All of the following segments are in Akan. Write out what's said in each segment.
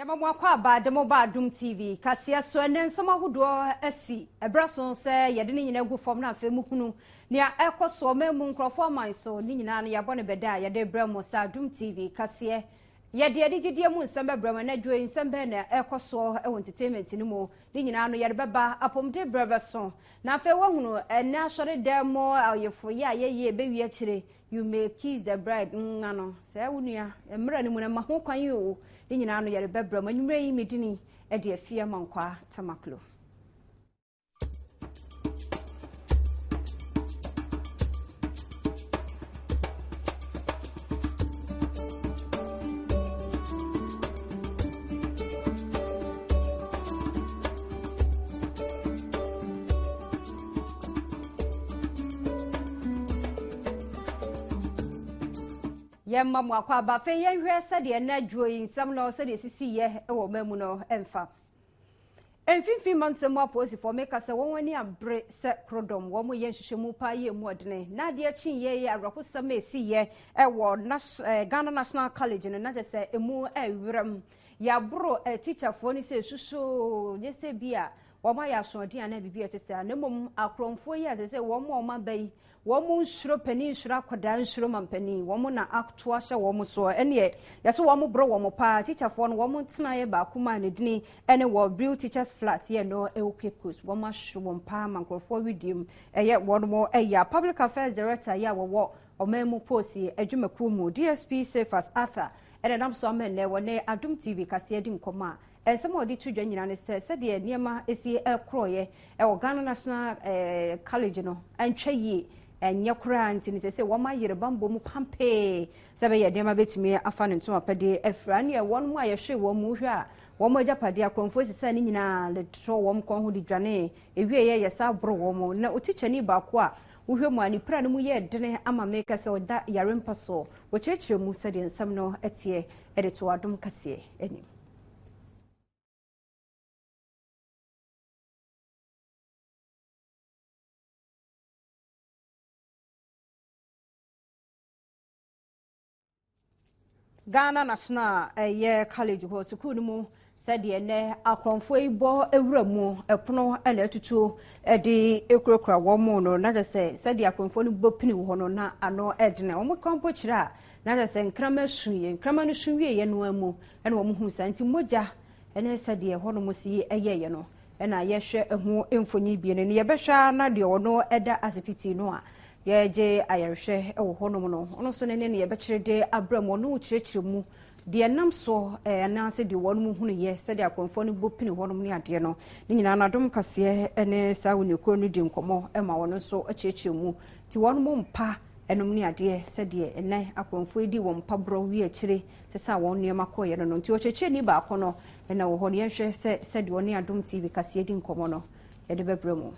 Yama mwakwa ba demo ba Adom TV Kasee so enen nsama hodo asi ebraso se yede ne nyina gu fom na afa mu hunu nia ekoso memu nkrofo man so ni nyina na yabo ne beda yede bramo sa Adom TV Kasee yede gidie mu nsamba bramo na dwo nsamba na ekoso e entertainment ni mu ni nyina no yede beba apomde brabeso na afa wo hunu ene asore demo ayefo ya ye bewi akire you may kiss the bride ngano se wunua emra ni mu na maho kwan yo ni nyina no yare bebra manwumre yi medini e de afia mankwa tamaklo Yemma mwakwa ba fe yenhwe sede na dwoyi nsam no sede sisi ye e wo mamu no emfa emfimfi mantem aposi for make us wonwani abre se krodom wo mo yenhwehwemu pa ye mu odene na de achi ye arokosam esi ye e wo Ghana National College no na je se emu ewrem ya bro teacher for ni se susu ye se bia wo ma ya so de ana bibia te se na mom akromfo ye se wo mo ma bai womu nshuro pani nshuro akoda nshuro mampani womu na aktua hye womu so ene yaso womu bro womu pa teacher for no womu tena ye ba kuma ne dini ene wo real teachers flat ye no e okekos womu ahwo wom pa mankrofo widium eye wono eya public affairs director ya wo omemu posi adwumaku mu DSP Safas Arthur ene nam so amene wone Adom TV Kasee di nkoma ensem odi tudwa nyina ne se de niema esi ekroye e wo Ghana National College no antwaye nyakura ntini se woma yire bambo mu pampe sebe ye dem abetimi afa ne ntoma pede afra ne won mu ayehwe wo mu hwe a wo mo japade akromfo sisa ni nyina le tro wo kon ho di dwane ewie ye yesa bro wo mo na otichani ba ko a wo hwe mu ani pra ne mu ye dene ama meka se oda yare mpaso wo chechire mu se de nsam no etie ede to Adom Kasee eni Ghana National College ho school mu said ne akromfo ibo ewuramu epono na atutu de ekrokra wo mu no na je said akromfo no bopini wo no na ano edne wo krompo kira na je nkrama suye nkrama no suye ye no amu na wo hu santi moja ene said ye ho no musi eyeye no na ye hwe ehu emfonyi bie ne ye behwa na de wo no eda asipiti no a ye je ayerhwe e wo honom no ono so ne ye bekire de abramo no kirechire mu de nam so na se de wonu hunu ye se de akonfo no bopini honom ne ade no ni nyina na Adom Kasee ene sa woni kro no di nkomo e ma wono so kirechire mu ti wonom mpa enom ne ade se de ene akonfo edi wo mpa bro wi akire se sa won ne makoye no nti o kirechire ni ba kono ena wo hono ye hwe se de woni Adom TV Kasee di nkomo no e de bebremu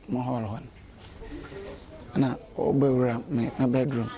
my whole one. And I over my bedroom.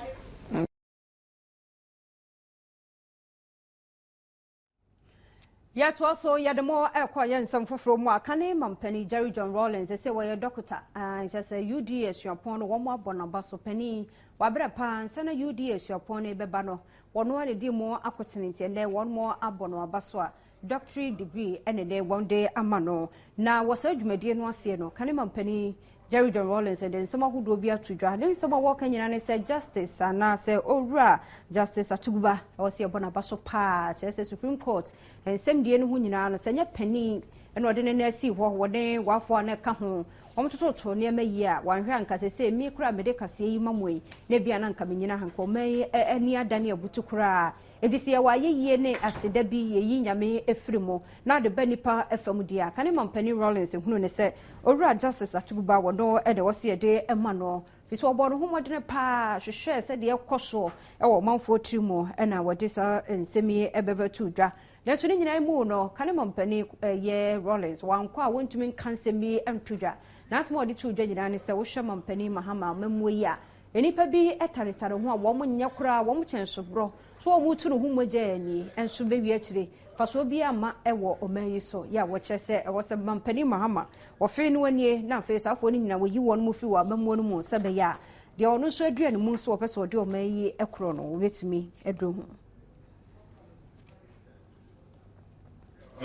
Yet also yademo ekwaye some foforo mu akane mampani Jerry John Rollins say we doctor and just say UDS your pon one more bonaba so penny wabere pan sana UDS your pon beba no wono ane di mo akotenenti and one more abono abaso doctorate degree and day one day amano na was a jumedie no ase no kane mampani Jerry John Rollins and then some who do be to draw then some walking and said justice and now say ora justice atuguba or see abona baso pa the Supreme Court and same day no nyina no senya penny and ordinary see what they wafo na ka ho to near me year one rank as I say me kra me de Kasee mamwe na bia na nka menyina hanko me ani adane abutu kra edisi ya waye ye ne aseda bi ye nyame efrimo na de banipa efam dia kane mampani Rollins hunu ne se owura justice atuguba wono e de wose de ema no fiso obo no homodene pa hwehwe se de ekoso e wo manfo trimo e na wode sa nsemi ebeba tu dwa leso ni nyina mu no kane mampani ye Rollins wankwa a wontumi kansemi entudwa na asmo ode tu dwa nyina ne se wo hwe mampani mahama mamuyi a enipa bi etaretare ho a wo mo nyakura wo mo kyensobro so mu tu no hu mogya ani enso be wi akire fa so bi ama ewo omayi so ya wo kye se ewo se mampani mahama wo fe no anie na fe safo ni nyina wo yi won mu fi wa mamu no mu se be ya de ono so aduane mu so wo pese wo de omayi ekro no wo betumi edo hu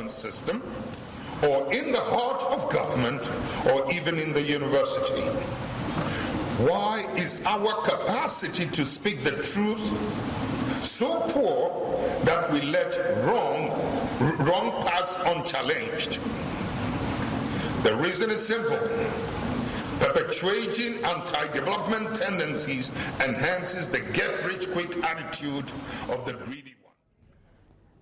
system, or in the heart of government, or even in the university? Why is our capacity to speak the truth so poor that we let wrong pass unchallenged? The reason is simple. Perpetuating anti-development tendencies enhances the get-rich-quick attitude of the greedy.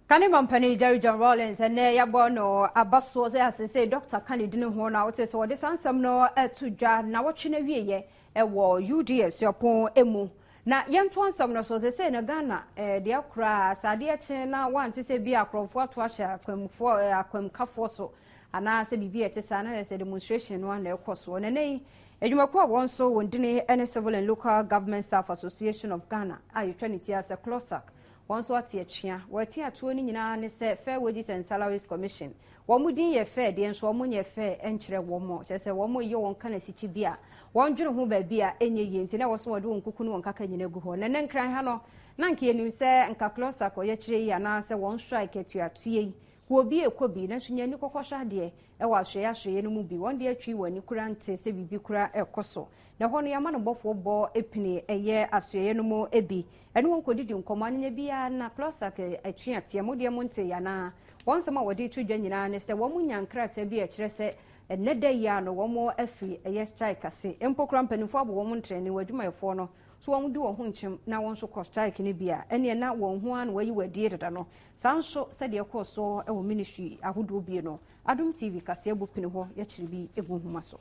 Kani mampani Jerry John Rollins and ya bono abaso say Dr. Kani didn't ho na wote so this ansem no etuja na wochi na wieye wo UDS yopon emu na yento ansem no so say na Ghana de akra sade eche na wante se bi akromfo ato ahya akwamfo akwamkafo so ana se bibi etesa na se demonstration no na ekoso na nei edwumako won so wondine ene Civil and Local Government Staff Association of Ghana ayi trinity as a closer once what ye chia, what ye 20 ni say Fair Wages and Salaries Commission. One would ye fair, the and so one ye fair, and chere one more. Just say one more yo on can see bia. One drew who be beer, any yin, and I was one doing cuckoo and caca in a go and then cry hano. Nanky and you say, and Kaklosa or ye and answer one strike at your tea. Who be a coby, and she knew Kokosha dear. I was share no movie one dear tree when you couldn't say bicura a coso. Now, when your man above for ball a penny a year as to no more ebi, and one could do command a beer na closak a tree at Yamodia Monte yana. Once a more day to Janina, and say one young crater be a tresse, and net day yarn or one more effie a year strike. I say, Empo cramping for woman training where do my phone. So I won't do a hunchum now one so cost strike in a beer, and you're not one where you were dear than no. Sounds so said your course so our ministry, I would do be no. Adom TV Kasee Bupinho, Yachibi, Ebu Maso.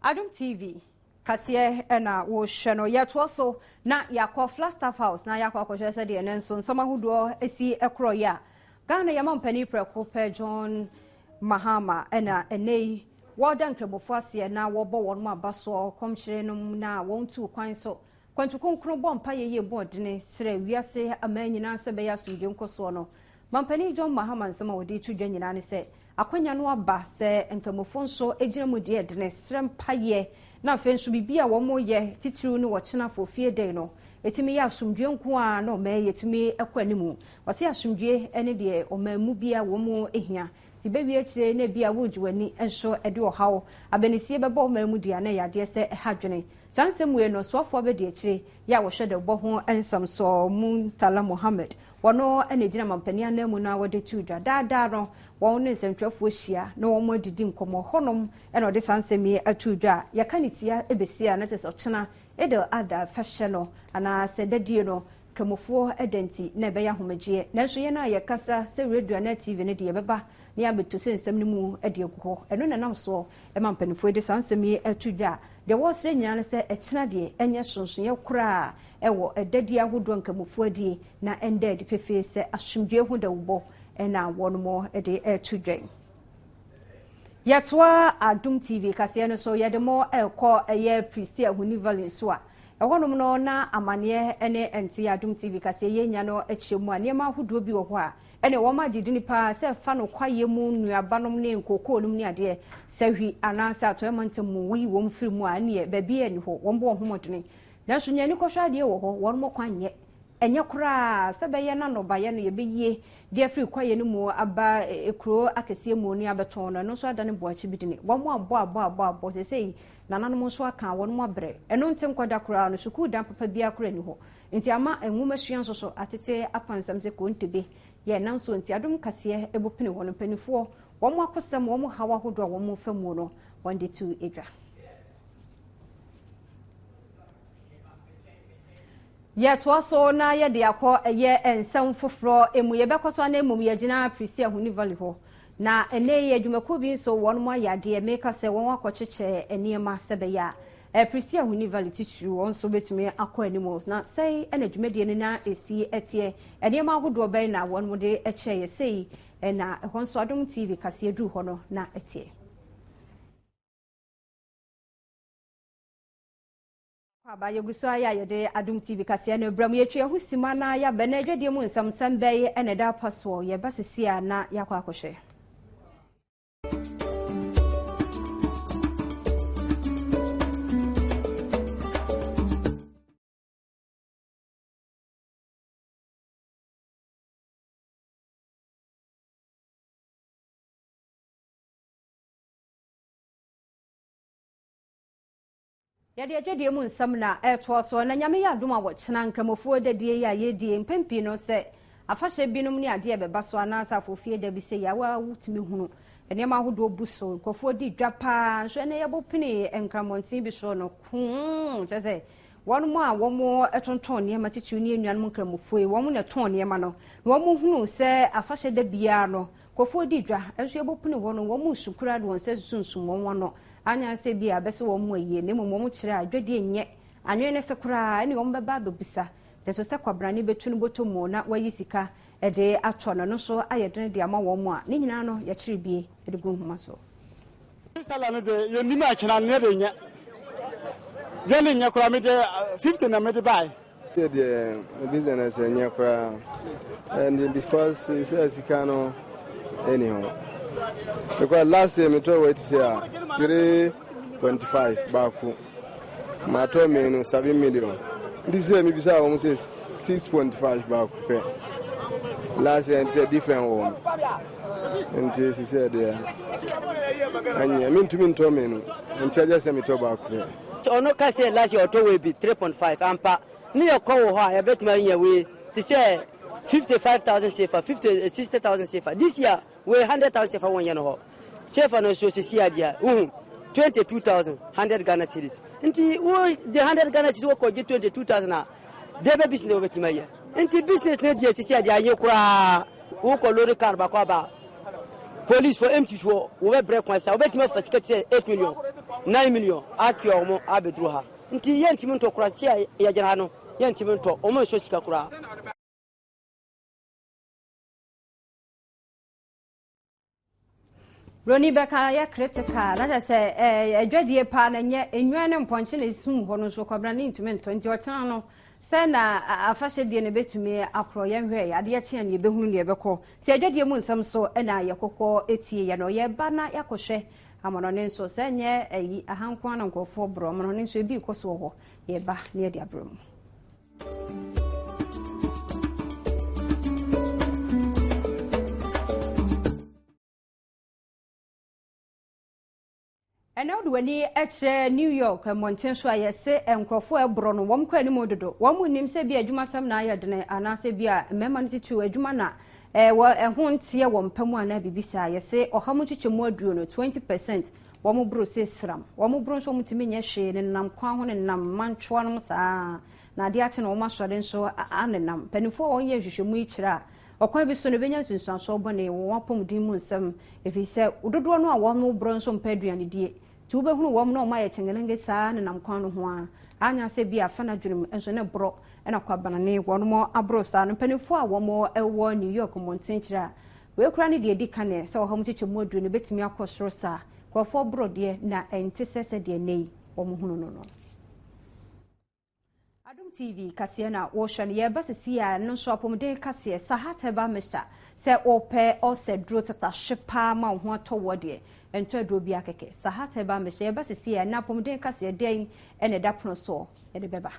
Adom TV Kasee ena wo hweno yet also na yakọ Flagstaff House na yakọ akọhwe se de nenso nsama hudo esi ekro ya Ghana yama mpani preko pe John Mahama ena enei wodan kremofo ase na wo bo won ma baso komhire no na won tu kwan so kwantu konkro bo mpa ye bodene sere wiase amanyina se be ya suje nkoso no mampani John Mahama nsama wodi tu dwanyina ne se akwanya no aba se nkamofo nso ejina mu de edene sere mpaye na fenso bibia wo mo ye titru no wo chena fo fie den no etimi ya asumdwe nko a no me yetimi ekwanimu wase asumdwe ene de o mamu bia wo mo ehia ti bebi akire na bia wodwani enso ede ohawo abenisie bebo mamu dia na yade se hadwene sansemwe no sofo be de akire ya wo hwede bo ho ensam so Muntala Mohammed wono ene gina mampani anamu na wode tudwa dada no won ne nsentwafo hia na wo mo didi nkomo honom ene ode sansemi atudwa ya kanitia ebesia na tese ochena ede ada fashelo ana sedadie no kemofo edenti na be ya homagye nanso ye na ye kasa se radio na TV ne de beba ne abeto sensem ne mu ede guho eno na nam so e mampanifo ede sansemi atudwa de wo se nyane se echena de enye sonson ye kura ewo edadi ahodo nkamofo adie na ende de fefe se asumdwe hu da wo ena wono ede etudwen yatwa Adom TV Kasee no so yede mo ekọ eye priestia huni valence a ehonum no na amane ene enti Adom TV Kasee yenya no ekyemu anema ahodo bi wo ho a ene wo ma didi nipa se fa no kwaye mu nuabanom ne nkokoolum ne ade sahwi anansa to emantam wi wo mfirimu a ne ba bi ani ho wo mbo homodene nanso nyani kɔhwɛ ade wo ho wo mo kwanye enye kura sebe na no ba ye no ye beyie de afri kwaye no mu aba ekro akese mu ni abeton no so adane boachi bidini wo mo abo sei nananom so aka wo mo abre eno ntem kwada kura no suku dan papa bia kura ni ho nti ama enwuma suan so atete apansam se ko ntebe ye nan so nti Adom Kasee ebopene wo no panifo wo mo akosam wo mo hawa hodo wo mo famu no wonde tu edwa yet also na ye de akọ eye ensem foforo emu ye bekoso na emu ye gina priestia huni valley ho na ene ye adwumako bi so won mo yade make se won akọcheche eniema sebeya priestia huni valley titru won so betumi akọ animo na sei ena adwumade ne na esi etie eniema ahodo be na won mo de eche ye sei na ɛhɔ nso Adom TV Kasee duru hɔ no na etie Aba yeguso aya yede Adom TV Kasee na bram yetwe ho sima na ya bana adwadie mu nsam bɛyɛ ɛna da paso ye basisi a na yakɔ akɔhwɛ Yade adwadie mu nsam na ɛto so na nyame ya Adom a wɔkyena nkramofuo dadie ya yedie mpempi no sɛ afahye binom ne ade bɛba so anasa afofie da bi sɛ yawa wutumi hunu enema ahodo buso nkofo di dwapa so ene yɛbopene nkramontin bi so no kyɛ wɔn mu a wɔn ɛtonton nneɛma titiw ne enuanom nkramofuo yi wɔn na ton nneɛma no wɔn hunu sɛ afahye da bia no nkofo di dwa ɛso yɛbopene wɔn wɔn sukura de wɔn sɛ sunsun wɔn no anya se bia bɛsɛ wɔn mu ayie ne mmom wɔn kyerɛ adwadie nyɛ anwe ne sekura ɛne wɔn bɛba abɛbisa deso sɛ kwabrane betu no boto mu na wayi sika ɛde atɔ no no so ayɛ dene de ama wɔn mu a ne nyinaa no yɛkyerɛ bie ɛde gu nhoma so sala no de yɛnim akyena ne de nya dwele nya kora me de 50 na me de buy the business nya kora and because it's a sika no anyhow because last year me to wait say 3.5 baku ma to me no 7 million this year me be say almost 6.5 baku pay last year it's a different one and this is there and I mean to me to me no and charges me to baku ono Kasee last year to we be 3.5 ampa ni your call ho a bet me nya we to say 55,000 safer 60,000 safer this year we 100,000 safer 1 year no safer no so see adia 22,100 Ghana cedis nti the 100 Ghana cedis wo ko 22,000 na de be business wo bet me ya nti business na dia see adia ye kura wo ko lori car ba kwa ba police for empty show we break one say we bet me for say 8 million 9 million akio omo abedru ha nti ye ntimi nto kura tia ya jana no ye ntimi nto omo so sika kura Roni beka ya critical na say adwadie pa na nye enwan ne mponche na sum ho no so kwabra ne ntumi nto nti otena no say na afahye die ne betumi akro ye hwe ya de ye kye ne behunu ne beko ti adwadie mu nsam so na ye kokko etie ye no ye ba na yakohwe amono ne nso say nye ayi ahanko na nkofo bro amono ne nso ebi koso ho ye ba ne ye de abro mu Ena odwani eche New York Mountain so ayese enkrofo ebro no wom kwa ni mododo wom nim se bia adwuma sam na ayedene anase bia mema ntitu adwuma na ho ntie wom pamu ana bibisa ayese ohamu chichemu aduo no 20% wom bro se sram wom bro so mutimi nya hwe ne nam kwa ho ne nam manchwa no saa na de ache no wom asore nso anenam panifo won ye hwehwemu ikira okwan bi so no benya sunsuanso bone won apom din mu nsam efi se udodo no a wom bro nso mpaduane die tu be hunu wom no ma ye chengelenge saa ne nam kwan no ho a anya se bia fa na dwurum enso ne bro na kwabana ne wono abro saa no panifo a wom ewo New York Mountain kira we kura ne de di kane se oham chichemu adu ne betumi akosoro saa krofo bro de na ente sese de nei wom hunu no Adom TV Kasee na wo hwe ne ye basisi a no so apomden Kasee sahata ba Mr. se ope Osei dro tata hwepa ma ho atọwọ de ento adro bi akeke sahata ba Mr. ye basisi a na apomden Kasee den ene da pono so ye de beba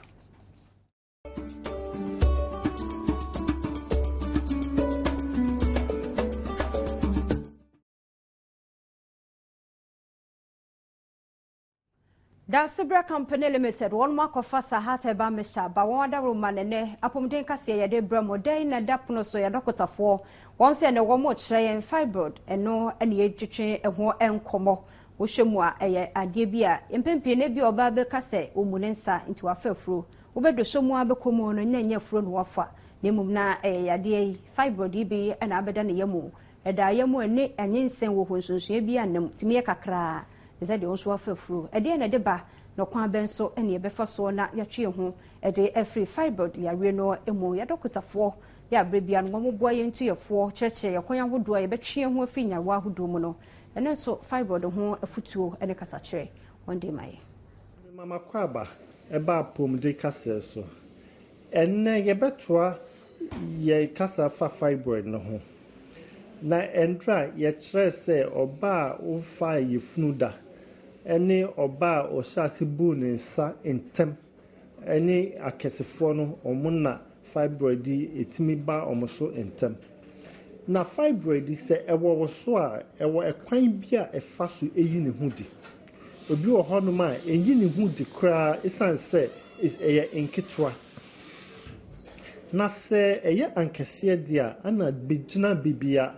Da Sibra Company Limited one mark of sahata ba Mr. ba wada romane ne apomden Kasee ye de bramo den na da pono so ye dokotafo won se ne wo mo kire fibroid eno ene ye twetwe eho enkomo wo hwemu a eye ade bi a empempie ne bi oba be Kasee omunensa nti wafafuro wo be do so mu abekomo no nya furo no wafa nemum na eye ade fibroid bi na abeda ne yemu eda yemu ene anyensen wo honsunsun bi anam timi kakra ze de onso afafuro ede na de ba no kwa benso ene ye befa so na yatwe ho ede every fibroid ya we no emu ya dokotafo ya brebia no mo boa yentu yefo cheche yakwan ahodo ye betwe ho afinya wa ahodo mu no ene so fibroid ho afutuo ene kasa kire one day mai mama kwaba eba pomde kasa so enne ye betoa ye kasa fa fibroid no ho na endra ye kire se oba o fa yefnuda ene oba o hyase bu ne nsa entem ene akesefo no omuna fibroid etimi ba omoso entem na fibroid se ewo so a ewo ekwan bi a efa so eyi ne hu di obi wo hono ma eyi ne hu di kra esan se is eye enketwa na se eye ankese dia ana begina bibia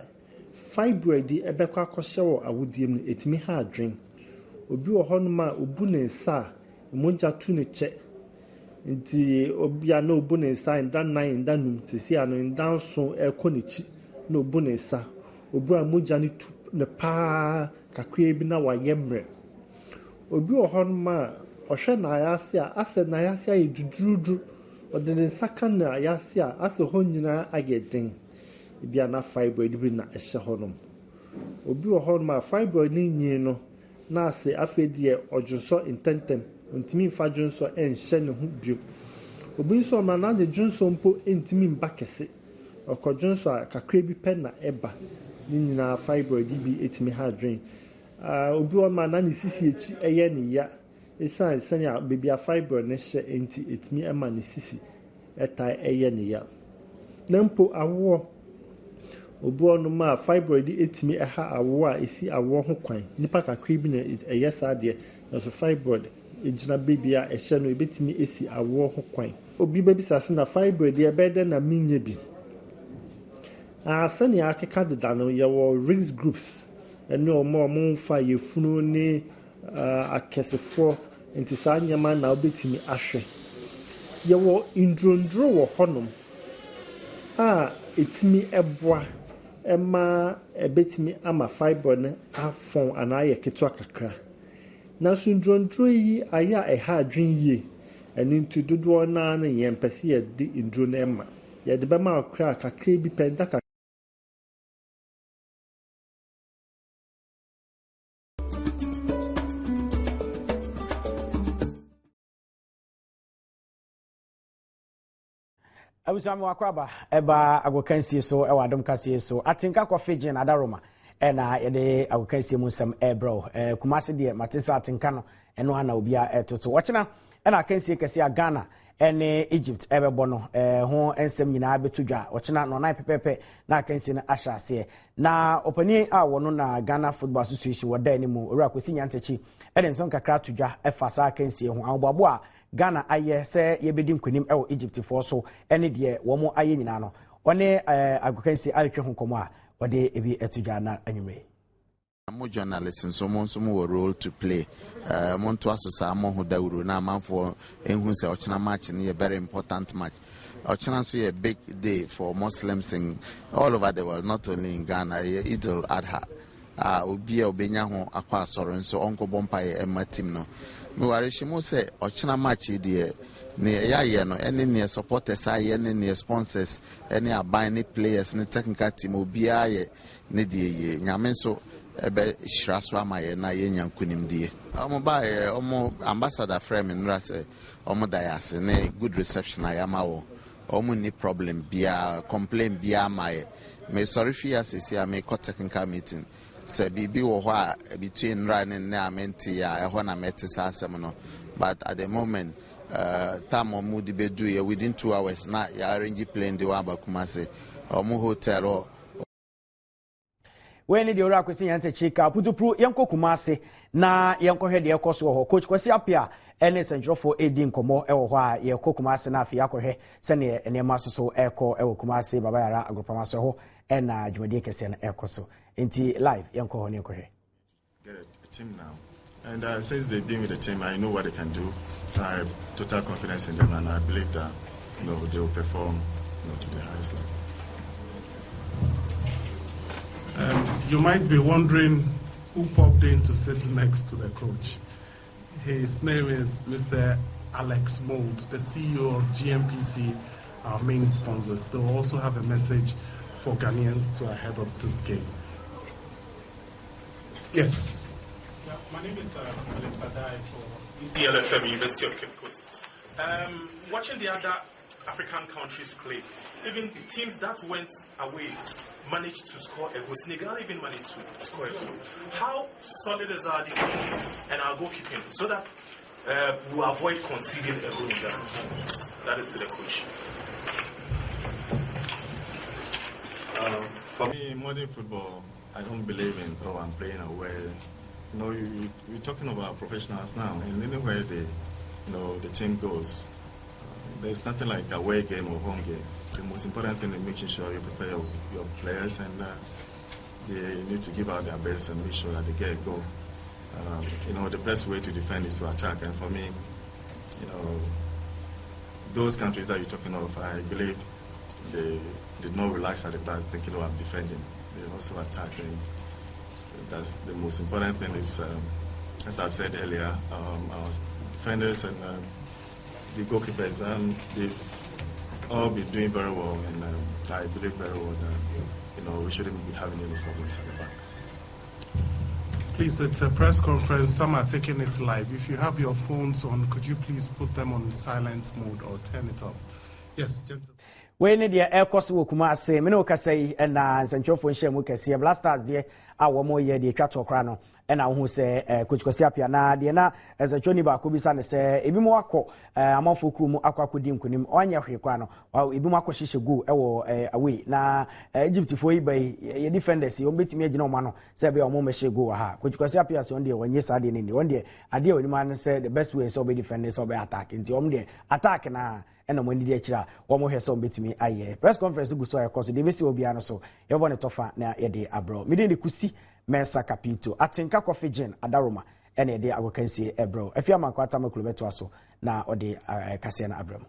fibroid ebekwa akɔhye wo awodiem no etimi ha adwen obi wo hono ma obu ne nsa monja tu ne che nti obia na obu ne nsa nda nan nda num sisi ano nda nso ekonichi na obu ne nsa obu a monja ne tu ne pa kakra bi na wayemre obi wo hono ma ohwe na ayase a ase na ayase ayi dudurudu ode ne nsa ka na ayase a ase ho nyina ageden bia na fibroid bi na ehye honom obi wo hono ma fibroid ni nyi no na ase afedie odwonso intentem ntimi fa dwonso enhye ne ho bio obi nso ma na de dwonso mpo ntimi mba kese okodwonso a kakra bi pe na eba ni nyina fibroid bi etimi ha dwen obi wo ma na ne sisi echi eye ne ya esan senya baby a fibroid ne hye enti etimi ema ne sisi eta eye ne ya na mpo awo obi onu ma fibroid etimi eha awo a esi awo ho kwan nipa kakra bi na eye saade na so fibroid ejina baby a ehye no ebetimi esi awo ho kwan obi baby sase na fibroid e bede na minye bi sani akeka deda no ye wo risk groups ene omo fa yefunu ne akesefo enti saa nyama na obetimi ahwe ye wo indrondro wo honom etimi eboa ema ebetimi ama fibroid ne afon anaye ketwa kakra na so indrondro yi aya eha adwen yi eni ntu dodo na na ye mpese ye de indro na ema ye de bema akra kakra bi penda kakra Abusami wakwaba eba agokansie so ewa Adom Kasee so atinka kofi gin adaroma na yede agokansie mu nsem bro kumase de matisa atinka no eno ana obia etoto wochena na kansie kese a Ghana ene Egypt ebebo no ho ensem nyina betudwa wochena no nine pepepe na kansie na ahyase na opani a wono na Ghana Football Association woda ni mu ora kwesi nyantechi edenson kakra tudwa efasa kansie ho awobabo a Ghana aye se yebedi nkonim ewo Egypt for so ene de wo mo aye nyina no one agokansi atwe ho komo a wode ebi etudwa na anwumre mo journalists so mo role to play mo to asosa mo ho dawuro na amanfo enhu se ochena match ne very important match ochena so a big day for Muslims in all over the world, not only in Ghana. Eid al-Adha obi obenya ho akwa asoro nso onko bompa e ma team no me ware shimo se ochena match de ne ya no ene ne supporters aye ne sponsors ene aban ne players ne technical team obi aye ne de ye nyame so ebe shiraso amaye na ye nyankunim die omo ba omo ambassador frame nra se omo dayase ne good reception ayama wo omo ni problem bia complain bia amaye me sorry fia se me technical meeting se bibi wo ho a between running na amenti ya ho na metisa asem no, but at the moment time omo di bedu ye within 2 hours na ya arrange plane de wa Bakumase omo hotel o when the ora kwesi yante chika putupru yenko Kumase na yenko hede ekoso ho coach kwesi apia ene senjrofo edi nkomo ewo ho a yenko Kumase na afia kohe sene enema soso eko ewo Kumase baba yara agropamaso ho ena dwumade kese na ekoso enti live yenko ho ne kohe get a team now. And since they've been with the team, I know what they can do. I have total confidence in them, and I believe that they will perform to the highest level. You might be wondering who popped in to sit next to the coach. His name is Mr. Alex Mould, the CEO of GMPC our main sponsors. They will also have a message for Ghanaians to ahead of this game. Yes. Yeah, my name is Alex Adai for ELFM, University of Cape Coast. Watching the other African countries play, even teams that went away managed to score a goal. Senegal even managed to score a goal. How solid is our defense and our goalkeeping so that we avoid conceding a goal in that? That is to the coach. For me, modern football, I don't believe in, I'm playing away. You know, we're talking about professionals now, and anywhere the team goes, there's nothing like away game or home game. The most important thing is making sure you prepare your players, and they need to give out their best and make sure that they get a goal. The best way to defend is to attack, and for me, those countries that you're talking of, I believe they did not relax at the back thinking about defending. They also attacked, and that's the most important thing is, as I've said earlier, our defenders and the goalkeepers, they've all been doing very well, and I believe very well that we shouldn't be having any problems at the back. Please, it's a press conference. Some are taking it live. If you have your phones on, could you please put them on silent mode or turn it off? Yes, gentlemen. We need the air cost will come as say, Mino Kasee and Sancho for Shemu Kasee, Blasters, dear, our more year, the Cato Crano, and I who say, Coach Kosiapiana, Diana, as a Johnny Bakubisan say, Ibimako, a monthful crew, Aquacudim, Kunim, on your Crano, or Ibumako Shisha go away. Now, Egypt for eBay, your defenders, you beat me, no man, Sabia Momeshe go, Coach Kosiapia on the one yes, I didn't. One day, I deal with the man said the best way is to be defenders or be attacking. The only attack now. And when the extra one more has some bit me aye press conference go so cause the best obiano so you want to tofa na ye de abro me de kusi mensa capito atinka coffee gin adaroma and ye de agokansi ebro afia man kwata maklobeto aso na ode Kasee na abram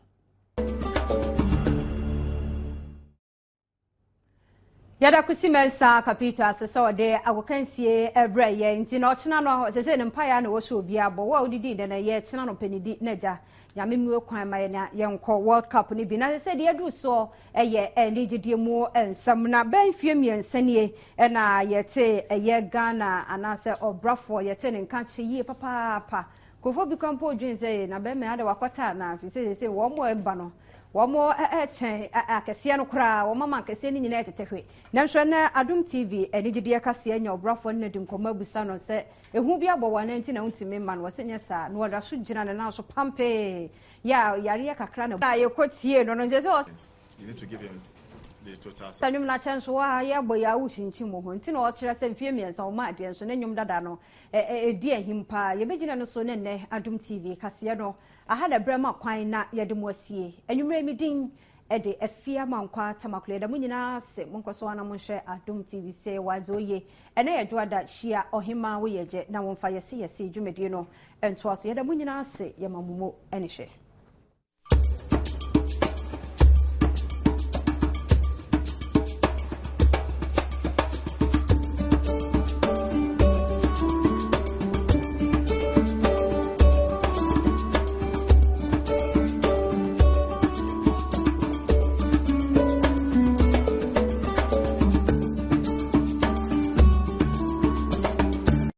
yada kusi mensa capito asese ode agokansi ebra ye nti na ochina no sese ne mpaya na wo so obi abo wa odidi de na ye china no penidi naja nyame mu kwan ma yenko World Cup ni bi na se de edu so eye eligidie mu ensam na ben fie miensanie na yete eye Ghana anase obrafo yete ne nka cheye papa kofo bi kampo dwen se na be me ade wakota na fi se wo mo eba no wo mo chen akese no kra wo mama akese ni nyina etetehwe na nso na Adom TV eligidie Kasee anya obrafo ne dim koma busa no se ehu bi abowa na nti na untimi ma no se nyesa no wada so gina na so pampe ya yare kakra na ye kotie no se you need to give him the total. Tanyum na chance wa ya boya wushinchi mo ho nti na o kire se mfie miensa o ma ade so na nyum dada no di ahimpa ye begina no so ne Adom TV Kasee no ahada brema kwan na ye de mo asie enwumre mi din ede afia mankwa tamakule da munyina se monkoso wana monhwe Adom TV se wazoye ene ye dwada hia ohima wo yeje na wonfa yesi dwumedie no ento aso ye da munyina se ye mamumo ene hwe